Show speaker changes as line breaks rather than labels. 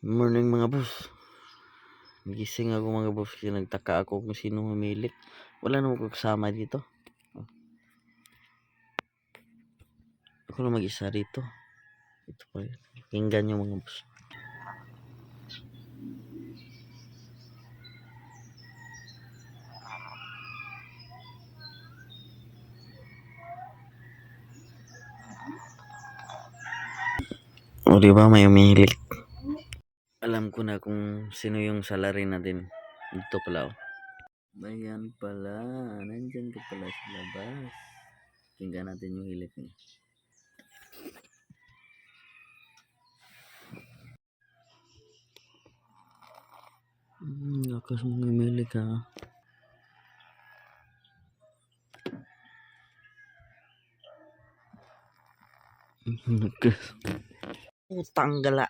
Morning mga boss. Nagising ako mga boss kasi nagtaka ako kung sino humilik. Wala naman ko kasama dito. Ako lang mag-isa rito. Ito pa rin. Pakinggan nyo mga boss. O diba may umihilik. Alam ko na kung sino yung salary natin. Dito pala oh. Bayan pala. Nandyan ka pala sa labas. Pakinggan natin yung hilik niya. Lakas mong umihilik ha. Lakas. Utang gala.